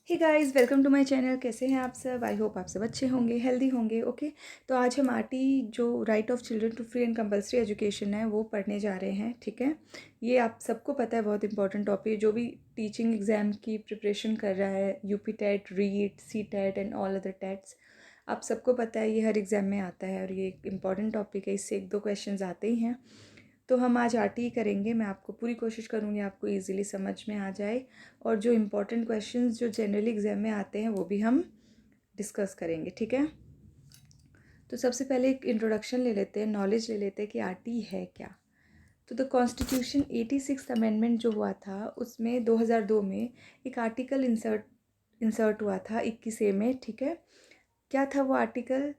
Hey guys, welcome to my channel. कैसे हैं आप सब? आई होप आप सब अच्छे होंगे, हेल्दी होंगे। ओके, तो आज हम आरटी जो right of children to free and compulsory education है वो पढ़ने जा रहे हैं। ठीक है, ये आप सबको पता है, बहुत इंपॉर्टेंट टॉपिक है। जो भी टीचिंग एग्ज़ाम की प्रिपरेशन कर रहा है, UP TET, REET, C TET and all other TETs, आप सबको पता है ये हर एग्ज़ाम में आता है और ये एक इम्पॉर्टेंट टॉपिक है। इससे एक दो क्वेश्चन आते ही हैं। तो हम आज आरटी करेंगे। मैं आपको पूरी कोशिश करूँगी आपको इजीली समझ में आ जाए, और जो इम्पोर्टेंट क्वेश्चंस जो जनरली एग्जाम में आते हैं वो भी हम डिस्कस करेंगे। ठीक है, तो सबसे पहले एक इंट्रोडक्शन ले लेते हैं, नॉलेज ले लेते हैं कि आरटी है क्या। तो द कॉन्स्टिट्यूशन 86 अमेंडमेंट जो हुआ था उसमें 2002 में एक आर्टिकल इंसर्ट हुआ था 21A में। ठीक है, क्या था वो article?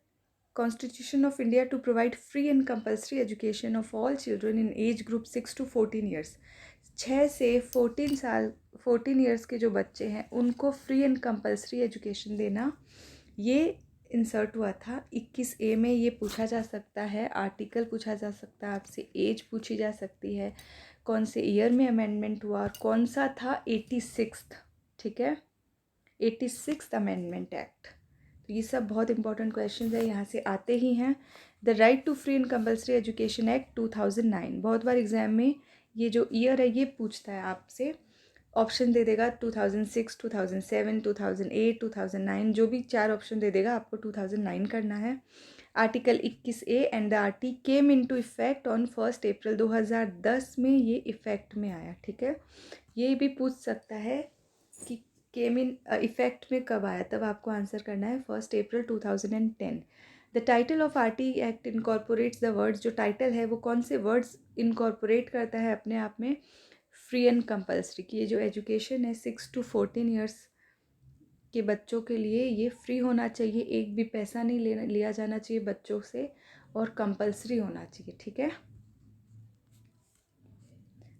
Constitution of India to provide free and compulsory education of all children in age group 6 to 14 years। 6 से 14 ईयर्स के जो बच्चे हैं उनको फ्री एंड कंपलसरी एजुकेशन देना, ये इंसर्ट हुआ था 21A में। ये पूछा जा सकता है, आर्टिकल पूछा जा सकता है आपसे, एज पूछी जा सकती है, कौन से ईयर में अमेंडमेंट हुआ और कौन सा था 86। ठीक है, 86 अमेंडमेंट एक्ट। तो ये सब बहुत इंपॉर्टेंट क्वेश्चन है, यहाँ से आते ही हैं। The right to free and compulsory education act 2009, बहुत बार एग्जाम में ये जो ईयर है ये पूछता है आपसे, ऑप्शन दे देगा 2006, 2007, 2008, 2009, जो भी चार ऑप्शन दे देगा आपको 2009 करना है। Article 21A and the RT came into effect on 1 April 2010 में ये इफेक्ट में आया। ठीक है, ये भी पूछ सकता है कि केम इन इफेक्ट में कब आया, तब आपको आंसर करना है 1 April 2010। The title of RT act incorporates the words, जो टाइटल है वो कौन से वर्ड्स इनकॉर्पोरेट करता है अपने आप में? Free and compulsory. की ये जो एजुकेशन है 6 to 14 ईयर्स के बच्चों के लिए ये फ्री होना चाहिए, एक भी पैसा नहीं लिया जाना चाहिए बच्चों से, और कंपलसरी होना चाहिए। ठीक है,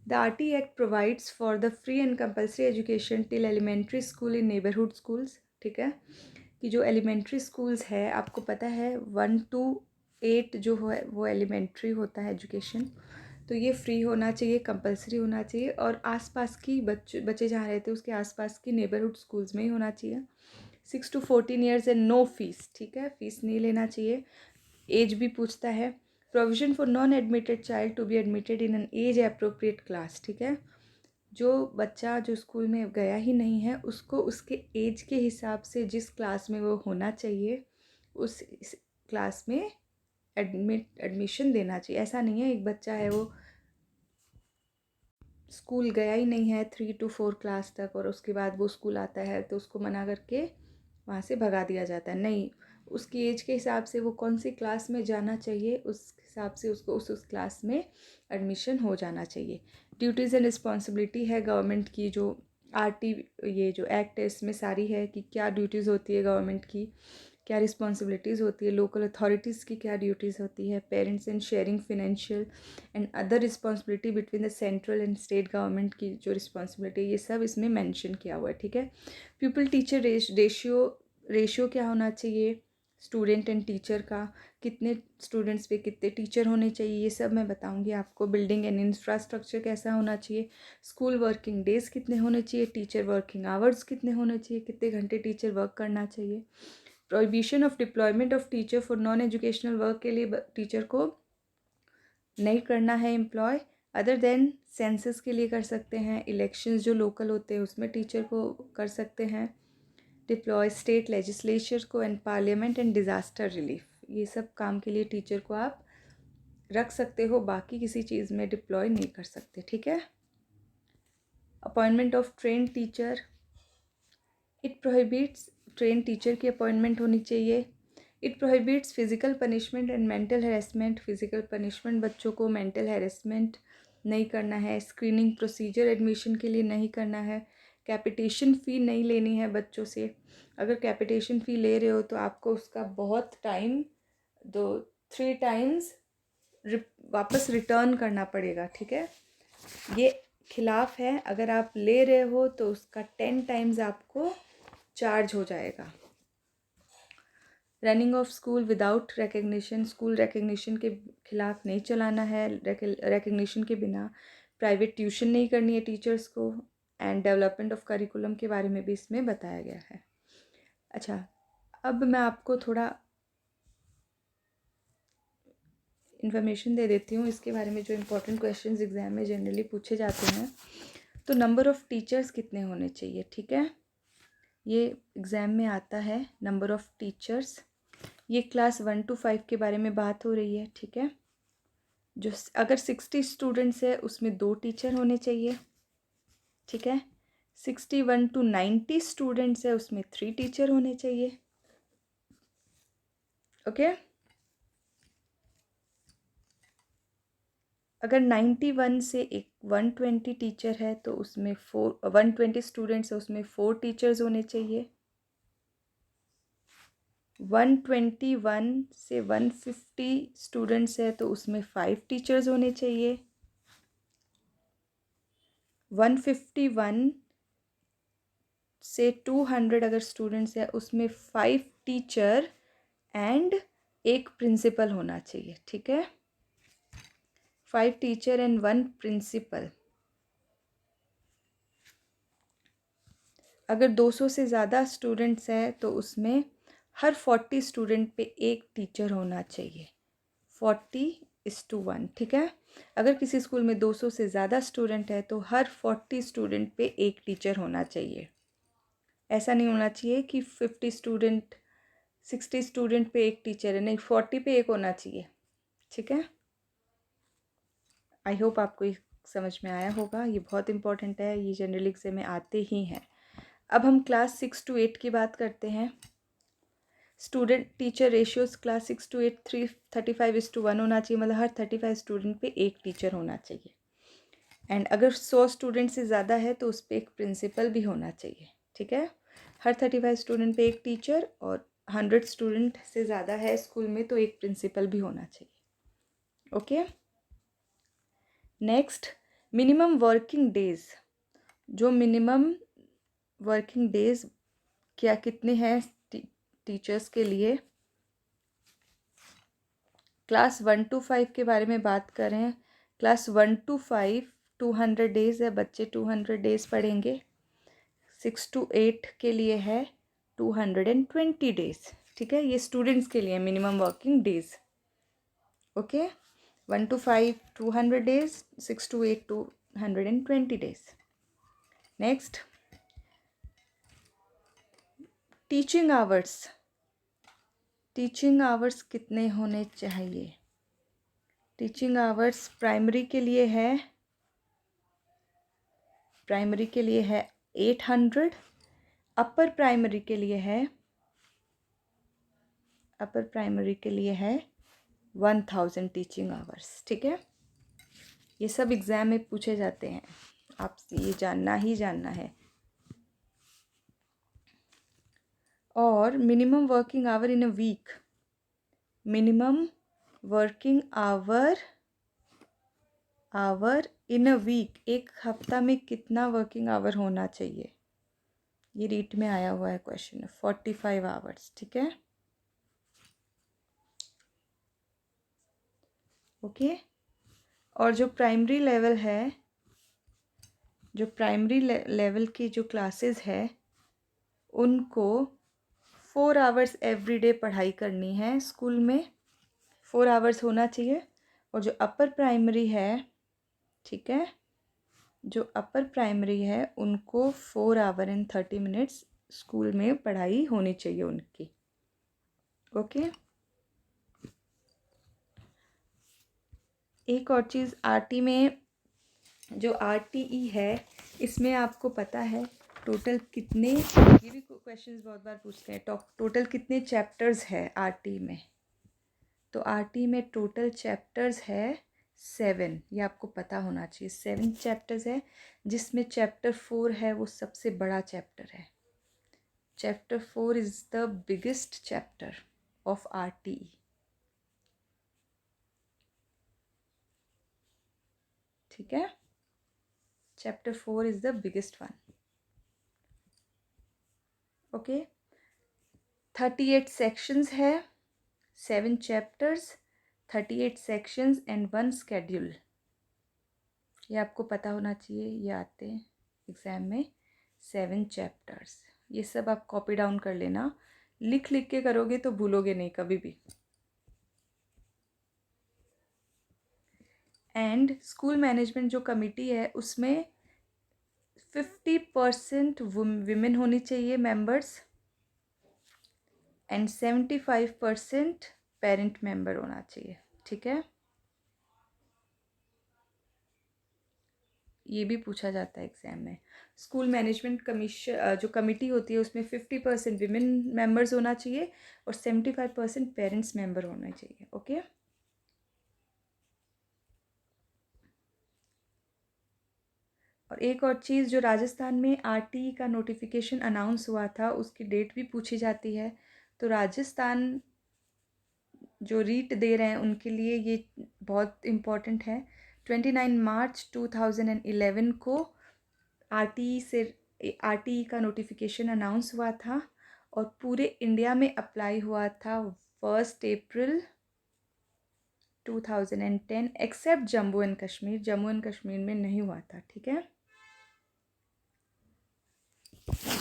The RT Act provides for the free and compulsory education till elementary school in neighborhood schools। ठीक है, कि जो एलिमेंट्री स्कूल्स है, आपको पता है 1 to 8 जो है वो एलिमेंट्री होता है एजुकेशन, तो ये फ्री होना चाहिए, कंपलसरी होना चाहिए, और आसपास की बच्चे जहाँ रहते हैं उसके आसपास की नेबरहुड स्कूल्स में ही होना चाहिए। 6 to 14 years and no fees. ठीक है, फीस नहीं लेना चाहिए। एज भी पूछता है। Provision for non admitted child to be admitted in an age appropriate class. ठीक है, जो बच्चा जो स्कूल में गया ही नहीं है उसको उसके एज के हिसाब से जिस क्लास में वो होना चाहिए उस क्लास में एडमिशन देना चाहिए। ऐसा नहीं है एक बच्चा है वो स्कूल गया ही नहीं है 3 to 4 क्लास तक और उसके बाद वो स्कूल आता है तो उसको मना करके वहाँ से भगा दिया जाता है। नहीं, उसकी एज के हिसाब से वो कौन सी क्लास में जाना चाहिए उस हिसाब से उसको उस क्लास में एडमिशन हो जाना चाहिए। ड्यूटीज़ एंड रिस्पॉन्सिबिलिटी है गवर्नमेंट की, जो आरटी ये जो एक्ट है इसमें सारी है कि क्या ड्यूटीज़ होती है गवर्नमेंट की, क्या रिस्पॉन्सिबिलिटीज़ होती है, लोकल अथॉरिटीज़ की क्या ड्यूटीज़ होती है, parents and sharing financial and other responsibility between the central and state government की जो रिस्पॉन्सिबिलिटी है, ये सब इसमें मेंशन किया हुआ है। ठीक है, पीपल टीचर रेशियो क्या होना चाहिए स्टूडेंट एंड टीचर का, कितने स्टूडेंट्स पे कितने टीचर होने चाहिए, ये सब मैं बताऊंगी आपको। बिल्डिंग एंड इंफ्रास्ट्रक्चर कैसा होना चाहिए, स्कूल वर्किंग डेज कितने होने चाहिए, टीचर वर्किंग आवर्स कितने होने चाहिए, कितने घंटे टीचर वर्क करना चाहिए। Prohibition of deployment of teacher for non educational work, के लिए टीचर को नहीं करना है एम्प्लॉय, अदर देन सेंसस के लिए कर सकते हैं, इलेक्शंस जो लोकल होते हैं उसमें टीचर को कर सकते हैं, डिप्लॉय स्टेट लेजिस्लेचर को and parliament and disaster relief, ये सब काम के लिए टीचर को आप रख सकते हो, बाकी किसी चीज़ में डिप्लॉय नहीं कर सकते। ठीक है, appointment of train teacher, it prohibits, train teacher की अपॉइंटमेंट होनी चाहिए। It prohibits physical punishment and mental harassment, physical punishment बच्चों को, मेंटल हैरेसमेंट नहीं करना है, स्क्रीनिंग प्रोसीजर एडमिशन के लिए नहीं करना है, कैपिटेशन फ़ी नहीं लेनी है बच्चों से। अगर कैपिटेशन फ़ी ले रहे हो तो आपको उसका बहुत टाइम 3 टाइम्स वापस रिटर्न करना पड़ेगा। ठीक है, ये खिलाफ है, अगर आप ले रहे हो तो उसका 10 टाइम्स आपको चार्ज हो जाएगा। Running of school without recognition, school recognition के खिलाफ नहीं चलाना है, रिकग्निशन के बिना। प्राइवेट ट्यूशन नहीं करनी है टीचर्स को, एंड डेवलपमेंट ऑफ करिकुलम के बारे में भी इसमें बताया गया है। अच्छा, अब मैं आपको थोड़ा इन्फॉर्मेशन दे देती हूँ इसके बारे में जो इम्पोर्टेंट क्वेश्चंस एग्जाम में जनरली पूछे जाते हैं। तो नंबर ऑफ़ टीचर्स कितने होने चाहिए, ठीक है, ये एग्ज़ाम में आता है। नंबर ऑफ़ टीचर्स, ये क्लास 1 to 5 के बारे में बात हो रही है, ठीक है। जो अगर 60 स्टूडेंट्स है उसमें 2 टीचर होने चाहिए, ठीक है। 61 to 90 स्टूडेंट्स है उसमें 3 टीचर होने चाहिए, ओके। अगर 91 से 120 टीचर है तो उसमें 120 स्टूडेंट्स है उसमें 4 टीचर्स होने चाहिए। 121 से 150 स्टूडेंट्स है तो उसमें 5 टीचर्स होने चाहिए। 151 से 200 अगर स्टूडेंट्स है उसमें 5 टीचर एंड 1 प्रिंसिपल होना चाहिए, ठीक है। 5 टीचर एंड 1 प्रिंसिपल। अगर 200 से ज़्यादा स्टूडेंट्स है तो उसमें हर 40 स्टूडेंट पे 1 टीचर होना चाहिए, 40:1, ठीक है। अगर किसी स्कूल में 200 से ज़्यादा स्टूडेंट है तो हर 40 स्टूडेंट पे 1 टीचर होना चाहिए। ऐसा नहीं होना चाहिए कि 50 स्टूडेंट 60 स्टूडेंट पे 1 टीचर है, नहीं, 40 पे 1 होना चाहिए, ठीक है। आई होप आपको ये समझ में आया होगा, ये बहुत इंपॉर्टेंट है, ये जनरल एग्जाम में आते ही हैं। अब हम क्लास 6 to 8 की बात करते हैं। Student teacher ratios class 6 to 8 35:1 होना चाहिए, मतलब हर 35 स्टूडेंट पे 1 टीचर होना चाहिए। एंड अगर 100 स्टूडेंट से ज़्यादा है तो उस पर 1 प्रिंसिपल भी होना चाहिए, ठीक है। हर 35 स्टूडेंट पे 1 टीचर, और 100 स्टूडेंट से ज़्यादा है स्कूल में तो 1 प्रिंसिपल भी होना चाहिए, okay. Next, minimum working days. जो मिनिमम वर्किंग डेज क्या कितने हैं टीचर्स के लिए। क्लास 1 to 5 के बारे में बात करें, क्लास 1 to 5 200 डेज़ है, बच्चे 200 डेज़ पढ़ेंगे। 6 to 8 के लिए है 220 डेज़, ठीक है। ये स्टूडेंट्स के लिए minimum working days, okay. 1 to 5 200 days, 6 to 8 220 days. Next, teaching hours. Teaching hours कितने होने चाहिए। टीचिंग आवर्स प्राइमरी के लिए है 800। अपर प्राइमरी के लिए है 1000 टीचिंग आवर्स, ठीक है। ये सब एग्ज़ाम में पूछे जाते हैं, आप ये जानना है। और minimum working hour in a week, minimum working hour in a week, एक हफ्ता में कितना वर्किंग आवर होना चाहिए। ये रीट में आया हुआ है क्वेश्चन, 45 आवर्स, ठीक है, ओके। और जो प्राइमरी लेवल की जो क्लासेस है उनको 4 आवर्स एवरीडे पढ़ाई करनी है स्कूल में, 4 आवर्स होना चाहिए। और जो अपर प्राइमरी है, ठीक है, जो अपर प्राइमरी है उनको 4 आवर एंड 30 मिनट्स स्कूल में पढ़ाई होनी चाहिए उनकी, ओके। एक और चीज़, आरटी में जो आरटीई है इसमें आपको पता है टोटल कितने, ये भी क्वेश्चंस बहुत बार पूछते हैं, टोटल कितने चैप्टर्स है आरटी में। तो आरटी में टोटल चैप्टर्स है 7, ये आपको पता होना चाहिए। 7 चैप्टर्स है, जिसमें चैप्टर 4 है वो सबसे बड़ा चैप्टर है। Chapter 4 is the biggest chapter of RTE, ठीक है। Chapter 4 is the biggest one, okay. 38 sections है, 7 चैप्टर्स, 38 सेक्शंस एंड 1 स्केड्यूल, ये आपको पता होना चाहिए, ये आते हैं एग्ज़ाम में 7 चैप्टर्स। ये सब आप कॉपी डाउन कर लेना, लिख लिख के करोगे तो भूलोगे नहीं कभी भी। एंड स्कूल मैनेजमेंट जो कमिटी है उसमें 50% विमेन होनी चाहिए मेंबर्स एंड 75% पेरेंट मेंबर होना चाहिए, ठीक है। ये भी पूछा जाता है एग्ज़ाम में। स्कूल मैनेजमेंट कमीशन जो कमिटी होती है उसमें 50% विमेन मेंबर्स होना चाहिए और 75% पेरेंट्स मेंबर होना चाहिए, ओके। और एक और चीज़, जो राजस्थान में आरटी का नोटिफिकेशन अनाउंस हुआ था उसकी डेट भी पूछी जाती है। तो राजस्थान जो रीट दे रहे हैं उनके लिए ये बहुत इम्पोर्टेंट है। 29 मार्च 2011 को आरटीई का नोटिफिकेशन अनाउंस हुआ था और पूरे इंडिया में अप्लाई हुआ था 1 April 2010 except Jammu and Kashmir. Jammu and Kashmir में नहीं हुआ था, ठीक है।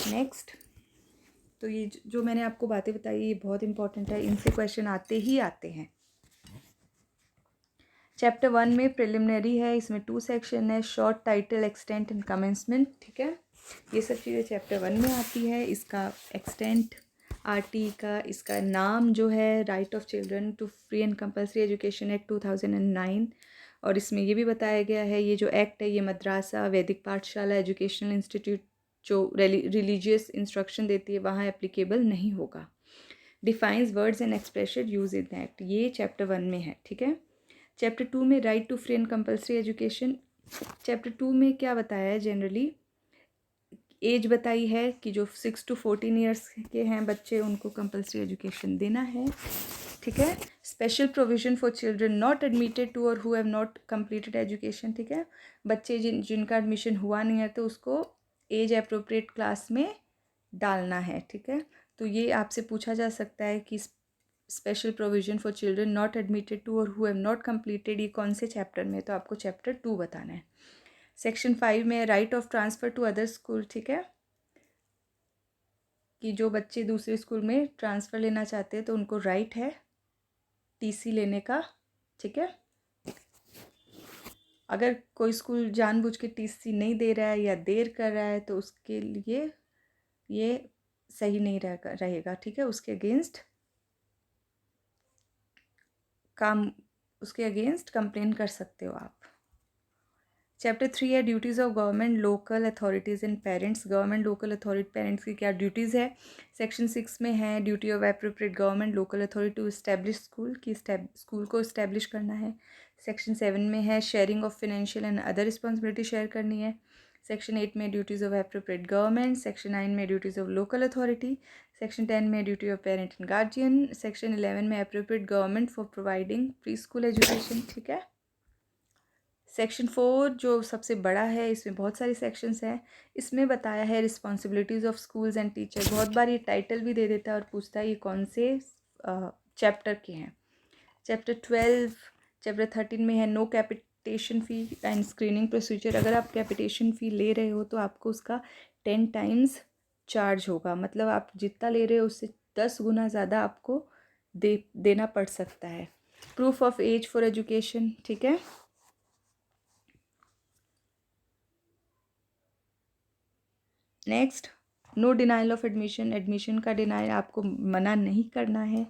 नेक्स्ट, तो ये जो मैंने आपको बातें बताई ये बहुत इंपॉर्टेंट है, इनसे क्वेश्चन आते ही आते हैं। चैप्टर 1 में प्रिलिमिनरी है, इसमें 2 सेक्शन है, short, title, extent and commencement, ठीक है। ये सब चीज़ें चैप्टर 1 में आती है। इसका एक्सटेंट आरटी का, इसका नाम जो है right of children to free and compulsory education act 2009, और इसमें ये भी बताया गया है ये जो एक्ट है ये मद्रासा वैदिक पाठशाला एजुकेशनल इंस्टीट्यूट जो रिलीजियस इंस्ट्रक्शन देती है वहाँ एप्लीकेबल नहीं होगा। Defines words and expression use in act, ये चैप्टर 1 में है, ठीक है। चैप्टर 2 में right to free and compulsory education. Chapter 2 में क्या बताया है, जनरली एज बताई है कि जो 6 to 14 ईयर्स के हैं बच्चे उनको कंपल्सरी एजुकेशन देना है, ठीक है। Special provision for children not admitted to और who have not completed education, ठीक है। बच्चे जिनका एडमिशन हुआ नहीं है तो उसको एज अप्रोप्रिएट क्लास में डालना है, ठीक है। तो ये आपसे पूछा जा सकता है कि special provision for children not admitted to और हु हैव नॉट कंप्लीटेड ये कौन से चैप्टर में, तो आपको चैप्टर 2 बताना है। सेक्शन 5 में right of transfer to other school, ठीक है, कि जो बच्चे दूसरे स्कूल में ट्रांसफ़र लेना चाहते हैं तो उनको राइट है टीसी लेने का, ठीक है। अगर कोई स्कूल जानबूझ के टीसी नहीं दे रहा है या देर कर रहा है तो उसके लिए ये सही नहीं रहेगा, ठीक है। उसके अगेंस्ट कंप्लेन कर सकते हो आप। चैप्टर 3 है duties of government local authorities and parents. Government local authority parents की क्या ड्यूटीज़ है। सेक्शन 6 में है duty of appropriate government local authority to establish school, की स्कूल को इस्टेब्लिश करना है। सेक्शन 7 में है sharing of financial and other responsibility share करनी है। सेक्शन 8 में duties of appropriate government. Section 9 में duties of local authority. Section 10 में duty of parent and guardian. Section 11 में appropriate government for providing pre school education, ठीक है। Section 4 जो सबसे बड़ा है, इसमें बहुत सारे सेक्शंस हैं। इसमें बताया है responsibilities of schools and teacher. बहुत बार ये टाइटल भी दे देता है और पूछता है ये कौन से चैप्टर के हैं। चैप्टर 13 में है no capitation fee and screening procedure. अगर आप कैपिटेशन फ़ी ले रहे हो तो आपको उसका 10 टाइम्स चार्ज होगा, मतलब आप जितना ले रहे हो उससे 10 गुना ज़्यादा आपको देना पड़ सकता है। Proof of age for education, ठीक है। Next, no denial of admission. Admission का डिनाइल आपको मना नहीं करना है।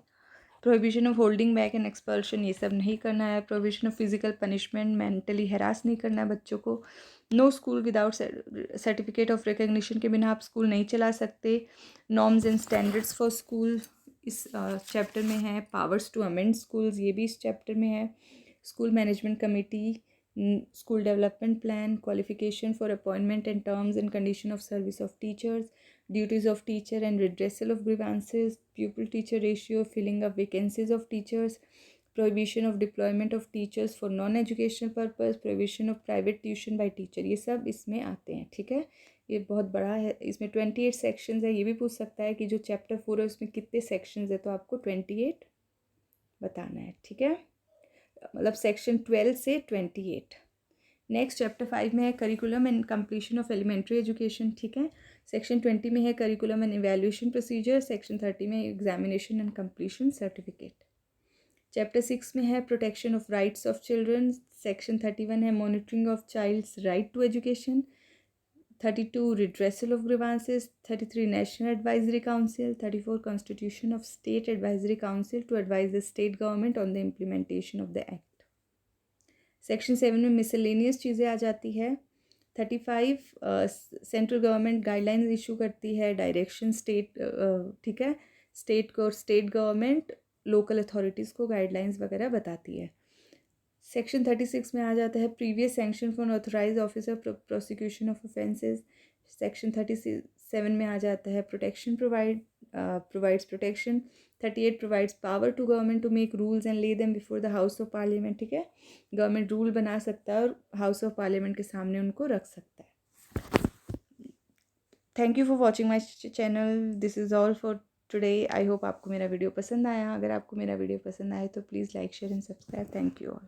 Prohibition of holding back and expulsion, ये सब नहीं करना है। Prohibition of physical punishment, mentally harass नहीं करना है बच्चों को। No school without certificate of recognition, के बिना आप स्कूल नहीं चला सकते। Norms and standards for school इस चैप्टर में है। पावर्स टू अमेंड स्कूल्स, ये भी इस चैप्टर में है। School management committee, school development plan, qualification for appointment and terms and condition of service of teachers, duties of teacher and redressal of grievances, pupil teacher ratio, filling up vacancies of teachers, prohibition of deployment of teachers for non educational purpose, prohibition of private tuition by teacher, ये सब इसमें आते हैं, ठीक है। ये बहुत बड़ा है, इसमें 28 सेक्शंस है। ये भी पूछ सकता है कि जो चैप्टर 4 है उसमें कितने सेक्शंस है, तो आपको 28 बताना है, ठीक है। मतलब सेक्शन 12 से 28। नेक्स्ट चैप्टर 5 में है curriculum and completion of elementary education, ठीक है। सेक्शन 20 में है curriculum and evaluation procedure. Section 30 में examination and completion certificate. Chapter 6 में है protection of rights of children. Section 31 है monitoring of child's right to education. 32 redressal of grievances, 33 National Advisory Council, 34 Constitution of State Advisory Council to advise the state government on the implementation of the act. Section 7 में miscellaneous चीज़ें आ जाती है। 35 central government guidelines issue करती है, direction state, ठीक है, state को, state government local authorities को गाइडलाइंस वगैरह बताती है। सेक्शन 36 में आ जाता है previous sanction for authorise officer prosecution of offences. Section 37 में आ जाता है protection provides protection. 38 provides power to government to make rules and lay them before the house of parliament, ठीक है। गवर्नमेंट रूल बना सकता है और हाउस ऑफ पार्लियामेंट के सामने उनको रख सकता है। Thank you for watching my channel. This is all for today. I hope आपको मेरा वीडियो पसंद आया। अगर आपको मेरा वीडियो पसंद आए तो please like share and subscribe. Thank you all.